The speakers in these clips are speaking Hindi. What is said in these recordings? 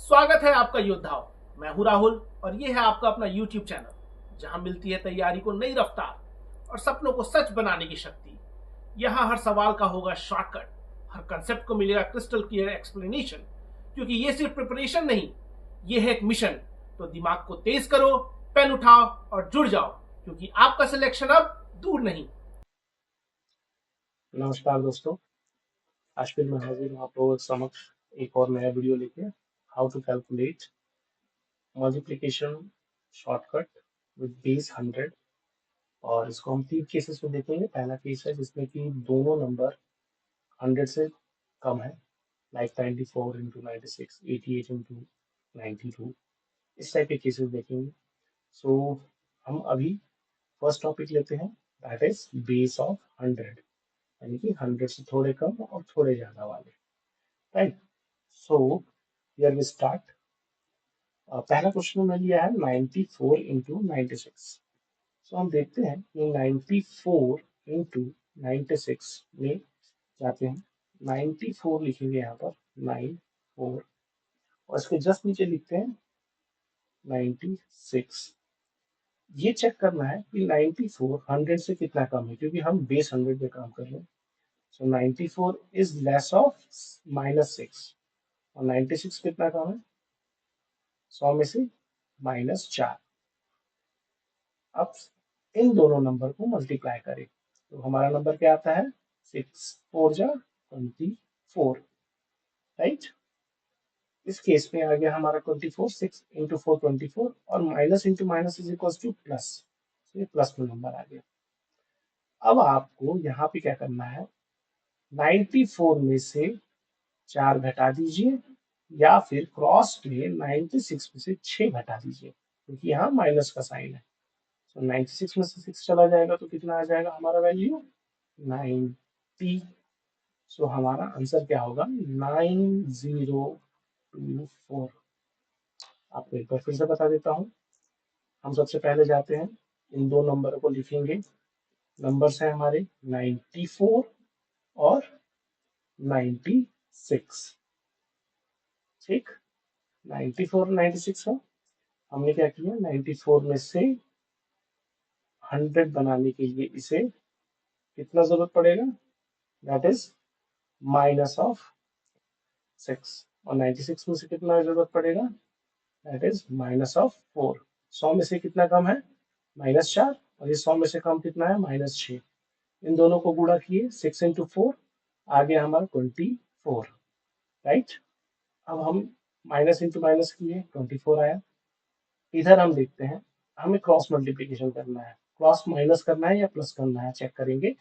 स्वागत है आपका योद्धाओं। मैं हूं राहुल और ये है आपका अपना YouTube चैनल जहां मिलती है तैयारी को नई रफ्तार और सपनों को सच बनाने की शक्ति। यहां हर सवाल का होगा शॉर्टकट, हर कंसेप्ट को मिलेगा क्रिस्टल क्लियर एक्सप्लेनेशन, क्योंकि ये सिर्फ प्रिपरेशन नहीं, ये है एक मिशन। तो दिमाग को तेज करो, पेन उठाओ और जुड़ जाओ, क्योंकि आपका सिलेक्शन अब दूर नहीं। नमस्कार दोस्तों, आज फिर मैं हाजिर हूँ आप लोगों के समक्ष एक और नया वीडियो लेके। How to calculate multiplication shortcut with base 100। और इसको हम 3 केसेस में देखेंगे। पहला केस है जिसमें कि दोनों नंबर 100 से कम है, लाइक 94 इंटू 96, 88 इंटू 92। इस टाइप के केसेस देखेंगे। सो हम अभी फर्स्ट टॉपिक लेते हैं, दैट इज बेस ऑफ 100, यानी कि 100 से थोड़े कम और थोड़े ज्यादा वाले। Right, so here we start. पहला क्वेश्चन में लिया है 94 इंटू 96। सो हम देखते हैं कि 94 इंटू 96 में जाते हैं। 94 लिखेंगे यहाँ पर 94 और इसके जस्ट नीचे लिखते हैं 96। ये चेक करना है कि 94 100 से कितना कम है, क्योंकि हम बेस 100 पे काम कर रहे हैं। सो 94 इज लेस ऑफ -6 और 96 कितना कम है, 100 में से -4। अब इन दोनों नंबर को मल्टीप्लाई करें तो हमारा नंबर क्या आता है, 6 4 जा 24। राइट, इस केस में आ गया हमारा 24, 6 इंटू 4 24 और minus into minus is equal two plus, ये प्लस में नंबर आ गया। अब आपको यहाँ पे क्या करना है, 94 में से 4 घटा दीजिए या फिर क्रॉस में 96 में से 6 घटा दीजिए, क्योंकि यहाँ माइनस का साइन है। तो 96 में से 6 चला जाएगा तो कितना आ जाएगा हमारा वैल्यू, 90। सो हमारा आंसर क्या होगा, 9024। आपको एक बार फिर से बता देता हूँ। हम सबसे पहले जाते हैं, इन दो नंबर को लिखेंगे। नंबर्स हैं हमारे 94 और 96। ठीक, 94 96 है। हमने क्या किया, 94 में से 100 बनाने के लिए इसे कितना जरूरत पड़ेगा, दैट इज माइनस ऑफ 6। और 96 में से कितना जरूरत पड़ेगा, दैट इज माइनस ऑफ 4। 100 में से कितना कम है, -4, और ये 100 में से कम कितना है, -6। इन दोनों को गुणा किए, 6 इंटू 4 आ गया हमारा 24। राइट, अब हम माइनस इंटू माइनस किए, 24 आया। इधर हम देखते हैं, हमें क्रॉस मल्टीप्लीकेशन करना है, क्रॉस माइनस करना है या प्लस करना है, चेक करेंगे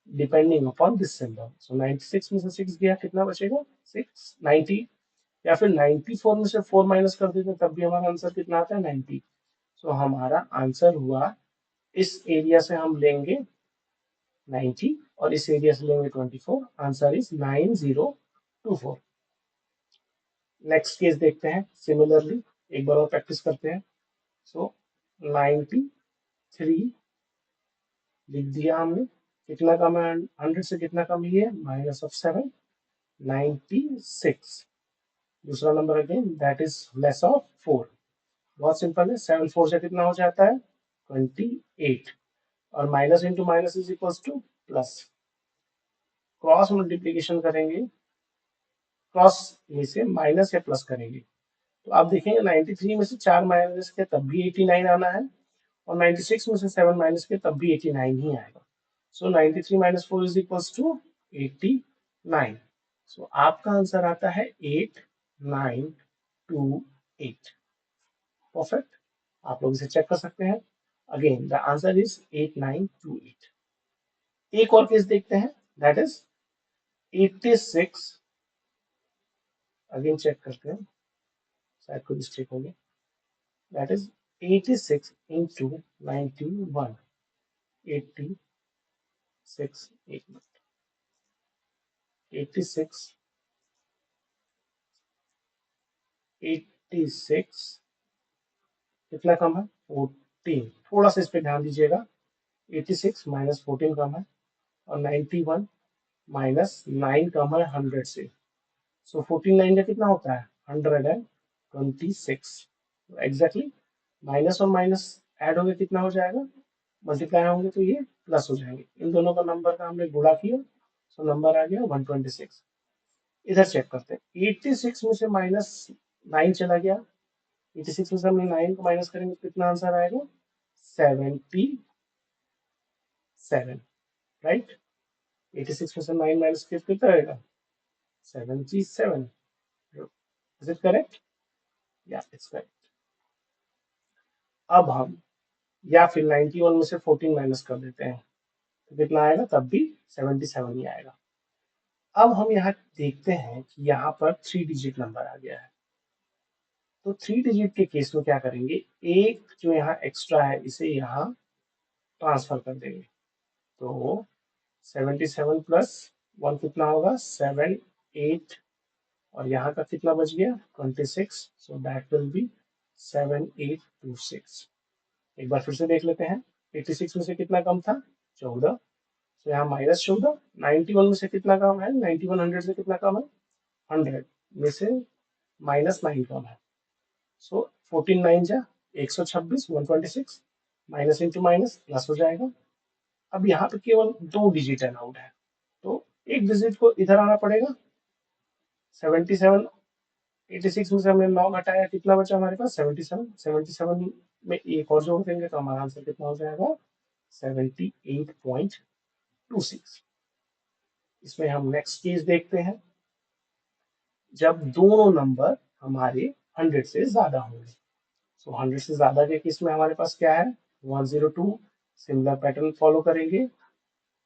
डिपेंडिंग अपॉन दिस सिंबल। सो 96 में से 6 गया, कितना बचेगा, 6 90, या फिर 94 में से 4 माइनस कर देते तब भी हमारा आंसर कितना आता है, 90। सो हमारा आंसर हुआ, इस एरिया से हम लेंगे 90 और इस एरिया से लेंगे 24। Answer is 9024। नेक्स्ट केस देखते हैं, सिमिलरली एक बार और प्रैक्टिस करते हैं। सो 93 लिख दिया हमने, कितना कम है 100 से, कितना कम ही है, -7। 96 दूसरा number again, that is less of 4। बहुत सिंपल है, 7 4 से कितना हो जाता है, 28। और minus into minus is equal two plus. Cross multiplication करेंगे, क्रॉस में से माइनस या प्लस करेंगे तो आप देखेंगे 93 में से 4 माइनस के तब भी 89 आना है, और 96 में से 7 माइनस के तब भी 89 ही आएगा। सो 93 माइनस 4 इज इक्वल्स टू 89। सो आपका आंसर आता है 8928। परफेक्ट, आप लोग इसे चेक कर सकते हैं। Again the answer is 8928। एक और केस देखते हैं, दैट इज 86। अगेन चेक करते हैं, शायद कोई मिस्टेक होगी। That is 86 into 91। 86, एक मिनट, 86 86 कितना कम है, 14। थोड़ा सा इस पे ध्यान दीजिएगा, 86 माइनस 14 कम है, और 91 माइनस 9 कम है 100 से। सो 14 9 का कितना होता है, 110। 26। एग्जैक्टली माइनस और माइनस ऐड होंगे कितना हो जाएगा, मल्टीप्लाई होंगे तो ये प्लस हो जाएंगे। इन दोनों का नंबर का हमने गुणा किया तो नंबर आ गया 126। इधर चेक करते हैं, 86 में से माइनस 9 चला गया, 86 में से हमने 9 को माइनस करेंगे तो कितना आंसर आएगा, 77, राइट। 86 में से 9 माइनस कितना आएगा, 77। Is it correct? या इट्स करेक्ट। अब हम या फिर 91 में से 14 माइनस कर देते हैं तो कितना आएगा, तब भी 77 ही आएगा। अब हम यहाँ देखते हैं कि यहाँ पर 3 डिजिट नंबर आ गया है, तो 3 डिजिट के केस में क्या करेंगे, एक जो यहाँ एक्स्ट्रा है इसे यहाँ ट्रांसफर कर देंगे। तो 77 प्लस 1 कितना होगा, 7, 8, और यहाँ का कितना बच गया, 26। So that will be 7826। एक बार फिर से देख लेते हैं, 86 में से कितना कम था, 14। तो यहाँ माइनस 14। 91 में से कितना कम है, 91 100 से कितना कम है, 100 में से माइनस 9 कम है। सो 14 9 जा 126, 126 माइनस इंटू माइनस प्लस हो जाएगा। अब यहाँ पे केवल 2 डिजिट अलाउड है, तो एक डिजिट को इधर आना पड़ेगा। 77, 86 में से हमने 9 घटाया, कितना बचा हमारे पास, 77। 77 में एक और जोड़ देंगे तो हमारा आंसर कितना हो जाएगा, 78.26। इसमें हम नेक्स्ट केस देखते हैं, जब दोनों नंबर हमारे 100 से ज्यादा होंगे। सो 100 से ज्यादा के केस में हमारे पास क्या है, 102। सिमिलर पैटर्न फॉलो करेंगे।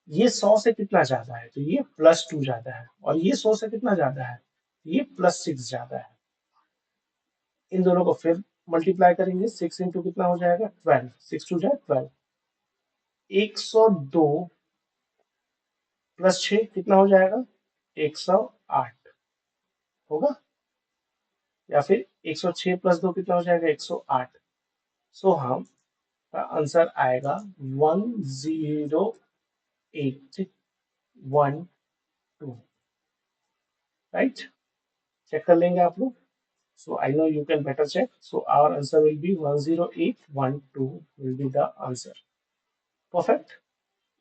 ये 100 से कितना ज्यादा है, तो ये +2 ज्यादा है, और ये 100 से कितना ज्यादा है, ये +6 ज्यादा है। इन दोनों को फिर मल्टीप्लाई करेंगे, 6 इंटू कितना हो जाएगा, 12, 6 टू जाए 12। 102 प्लस 6 कितना हो जाएगा, 108 होगा, या फिर 106 प्लस 2 कितना हो जाएगा, 108। सो हम का आंसर आएगा 10812, राइट। चेक कर लेंगे आप लोग। So I know you can better check. So our answer will be 10812 will be the answer. Perfect.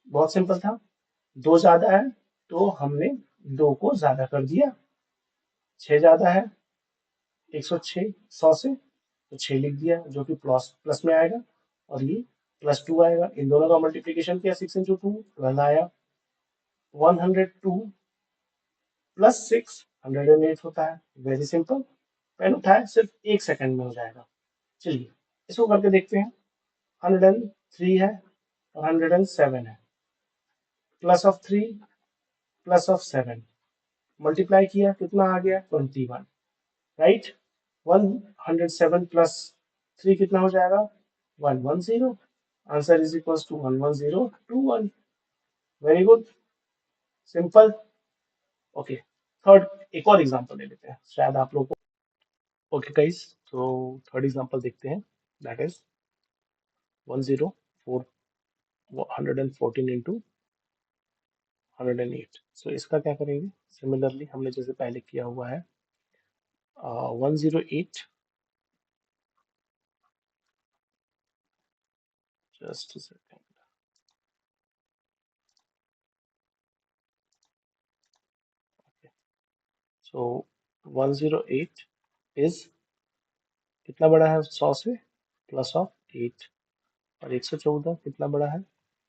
बहुत सिंपल था। 2 ज्यादा है तो हमने 2 को ज्यादा कर दिया। 6 ज्यादा है 106 100 से, तो 6 लिख दिया, जो कि प्लस प्लस में आएगा, और ये +2 आएगा। इन दोनों का मल्टीप्लीकेशन किया, 6 इंटू 2 12 आया। 102 प्लस 6 108 होता है। वेरी सिंपल, पेन उठाए, सिर्फ 1 सेकंड में हो जाएगा। चलिए इसको करके देखते हैं। 103 है और 107 है, plus of 3 plus of 7 multiply किया, कितना आ गया, 21, राइट। 107 प्लस 3 कितना हो जाएगा, 110। Answer is equal to 11021। Very good, simple. Okay, third एक और एग्जांपल ले लेते हैं, शायद आप लोग को। ओके गाइस, तो थर्ड एग्जांपल देखते हैं, दैट इज 104 114 इंटू 108। सो इसका क्या करेंगे, सिमिलरली हमने जैसे पहले किया हुआ है, 108, जस्ट सेकेंड, सो 108 इज कितना बड़ा है 100 से, प्लस ऑफ 8, और 114 कितना बड़ा है,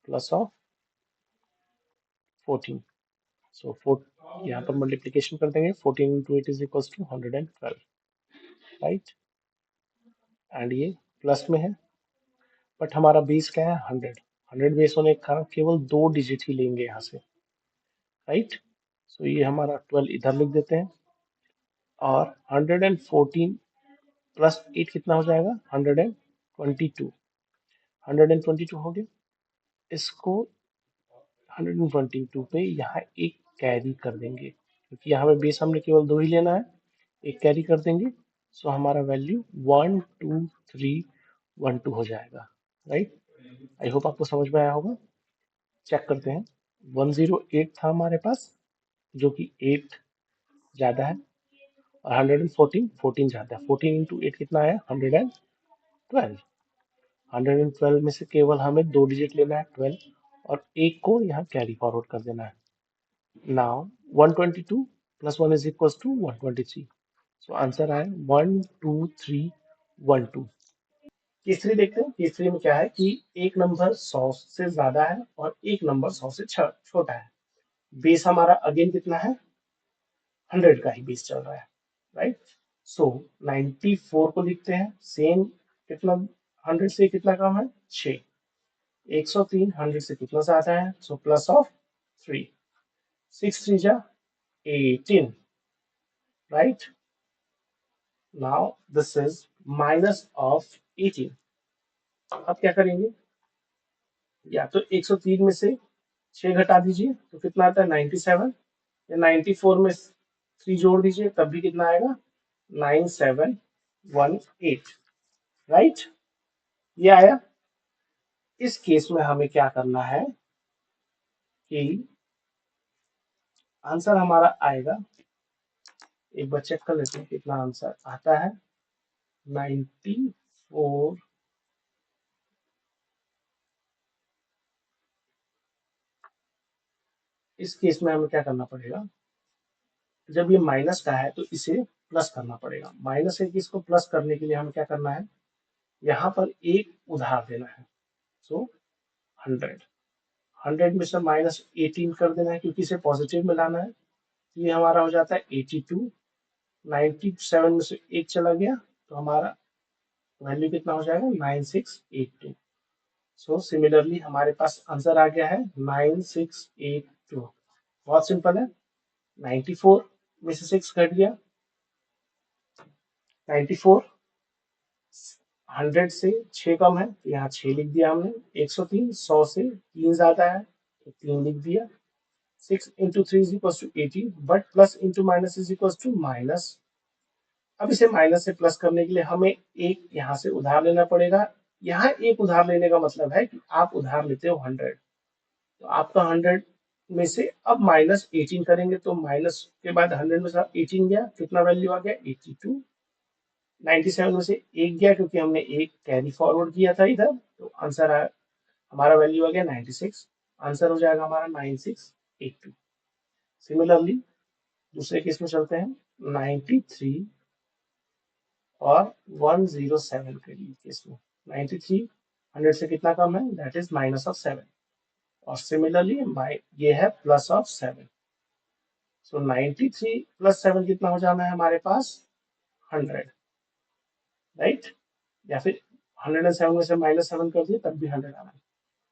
प्लस ऑफ 14। सो यहाँ पर मल्टीप्लीकेशन कर देंगे, 14 into 8 is equal to 112, right. And ये प्लस में है, बट हमारा बेस क्या है, 100। 100 बेस होने के कारण केवल 2 डिजिट ही लेंगे यहाँ से, राइट। सो ये हमारा 12 इधर लिख देते हैं, और 114 प्लस 8 कितना हो जाएगा, 122। 122 हो गया, इसको 122 पे यहाँ एक कैरी कर देंगे, क्योंकि यहाँ पे बेस हमने केवल 2 ही लेना है, एक कैरी कर देंगे। सो हमारा वैल्यू 12312 हो जाएगा, राइट। आई होप आपको समझ में आया होगा। चेक करते हैं, 108 था हमारे पास, जो कि 8 ज्यादा है, और 114 14 जाता है, 14 इंटू 8 कितना आया 112। 112 में से केवल हमें 2 डिजिट लेना है 12, और एक को यहाँ कैरी फॉरवर्ड कर देना है। Now 122 plus 1 is equal to 123। So answer आया 12312। तीसरी देखते हैं। तीसरी में क्या है कि एक नंबर 100 से ज्यादा है और एक नंबर 100 से छोटा है। बेस हमारा अगेन कितना है 100 का ही बेस चल रहा है, राइट। सो 94 को लिखते हैं सेम, कितना 100 से कितना कम है 6। 103 100 से कितना ज्यादा है, सो प्लस ऑफ 3। 6 3 जा 18, right. Now this is minus of 18। अब क्या करेंगे, या तो 103 में से 6 घटा दीजिए तो कितना आता है 97, या 94 में 3 जोड़ दीजिए तब भी कितना आएगा 9718, राइट। ये आया। इस केस में हमें क्या करना है कि आंसर हमारा आएगा, एक बार चेक कर लेते हैं कितना आंसर आता है 94। इस केस में हमें क्या करना पड़ेगा, जब ये माइनस का है तो इसे प्लस करना पड़ेगा। माइनस है कि इसको प्लस करने के लिए हमें क्या करना है, यहाँ पर एक उधार देना है। सो 100 100 में से माइनस 18 कर देना है क्योंकि इसे पॉजिटिव में लाना है। तो ये हमारा हो जाता है 82। 97 में से एक चला गया तो हमारा वैल्यू कितना हो जाएगा 9682। सो सिमिलरली हमारे पास आंसर आ गया है 9682। बहुत सिंपल है। 94 में से 6 घट गया, 94 100 से 6 कम है तो यहाँ 6 लिख दिया हमने। 103 100 से 3 ज्यादा है तो 3 लिख दिया। 6 into 3 is equal to 18, but plus into minus is equal to minus. अब इसे माइनस से प्लस करने के लिए हमें एक यहाँ से उधार लेना पड़ेगा। यहाँ एक उधार लेने का मतलब है कि आप उधार लेते हो 100, तो आपका 100 में से अब माइनस 18 करेंगे तो माइनस के बाद 100 में से 18 गया, कितना वैल्यू आ गया 82। 97 में से एक गया क्योंकि हमने एक कैरी फॉरवर्ड किया था इधर, तो आंसर हमारा वैल्यू आ गया 96। आंसर हो जाएगा हमारा 9682। सिमिलरली दूसरे केस में चलते हैं। 93 और 107 के लिए केस में 93 100 से कितना कम है, दैट इज माइनस ऑफ 7, और सिमिलरली ये है प्लस ऑफ 7। सो 93 प्लस 7 कितना हो जाना है हमारे पास 100, राइट। या फिर 107 में से माइनस 7 कर दिए तब भी 100 आना है।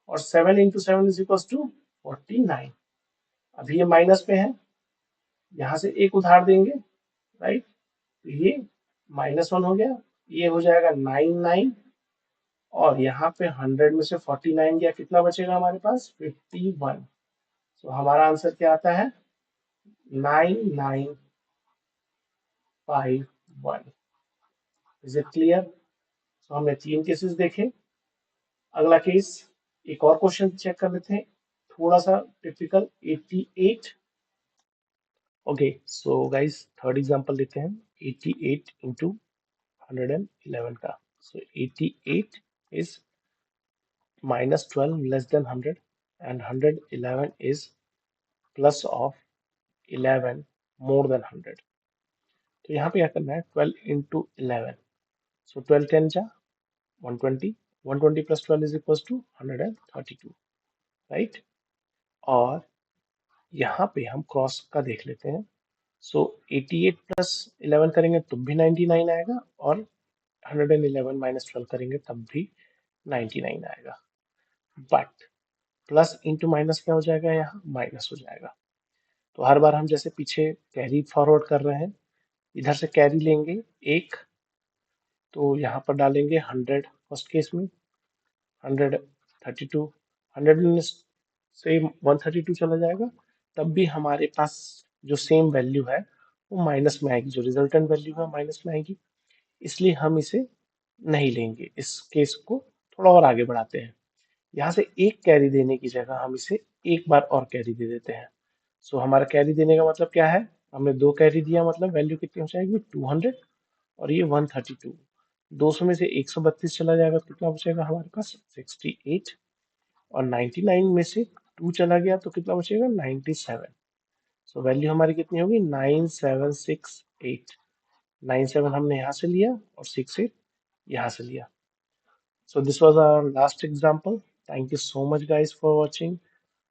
और 7 इंटू 7 इज इक्वल टू 49। अभी ये माइनस पे है, यहाँ से एक उधार देंगे, राइट। तो ये -1 हो गया, ये हो जाएगा 99, और यहाँ पे 100 में से 49 गया, कितना बचेगा हमारे पास 51। तो हमारा आंसर क्या आता है 9951। Is it clear. तो हमने 3 केसेस देखे। अगला केस, एक और क्वेश्चन चेक कर लेते हैं, थोड़ा सा typical 88। Okay so guys third example लेते हैं 88 इंटू 111 का। सो 88 is -12 less than 100 and 111 is plus of 11 more than 100। तो यहाँ पे क्या करना है 12 इंटू 11। सो 12 10 जा 120, 120 plus 12 is equal to 132, right. और यहाँ पे हम क्रॉस का देख लेते हैं। सो 88 प्लस 11 करेंगे तब भी 99 आएगा, और 111 माइनस 12 करेंगे तब भी 99 आएगा। बट प्लस इंटू माइनस क्या हो जाएगा, यहाँ माइनस हो जाएगा। तो हर बार हम जैसे पीछे कैरी फॉरवर्ड कर रहे हैं, इधर से कैरी लेंगे एक, तो यहाँ पर डालेंगे 100 फर्स्ट केस में, 132, 100 से 132 चला जाएगा तब भी हमारे पास जो सेम वैल्यू है वो माइनस में आएगी, जो रिजल्टेंट वैल्यू है माइनस में आएगी। इसलिए हम इसे नहीं लेंगे, इस केस को थोड़ा और आगे बढ़ाते हैं। यहाँ से एक कैरी देने की जगह हम इसे एक बार और कैरी दे देते हैं। सो हमारा कैरी देने का मतलब क्या है, हमने 2 कैरी दिया, मतलब वैल्यू कितनी हो जाएगी 200, और ये 132। 200 में से 132 चला जाएगा तो कितना बचेगा हमारे पास 68, और 99 में से 2 चला गया तो कितना बचेगा 97। सो वैल्यू हमारी कितनी होगी 9768। 97 हमने यहाँ से लिया और 68 यहाँ से लिया। So this was our last example. Thank you so much guys for watching.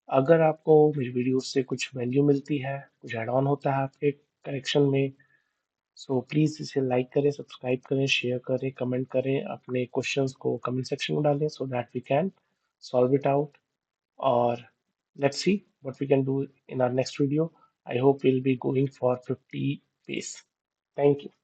अगर आपको मेरी वीडियो से कुछ वैल्यू मिलती है, कुछ ऐड ऑन होता है आपके करेक्शन में, सो प्लीज़ इसे लाइक करें, सब्सक्राइब करें, शेयर करें, कमेंट करें, अपने क्वेश्चंस को कमेंट सेक्शन में डालें so that we can solve it out. और let's see what we can do in our next video. I hope we'll be going for 50 pace. Thank you.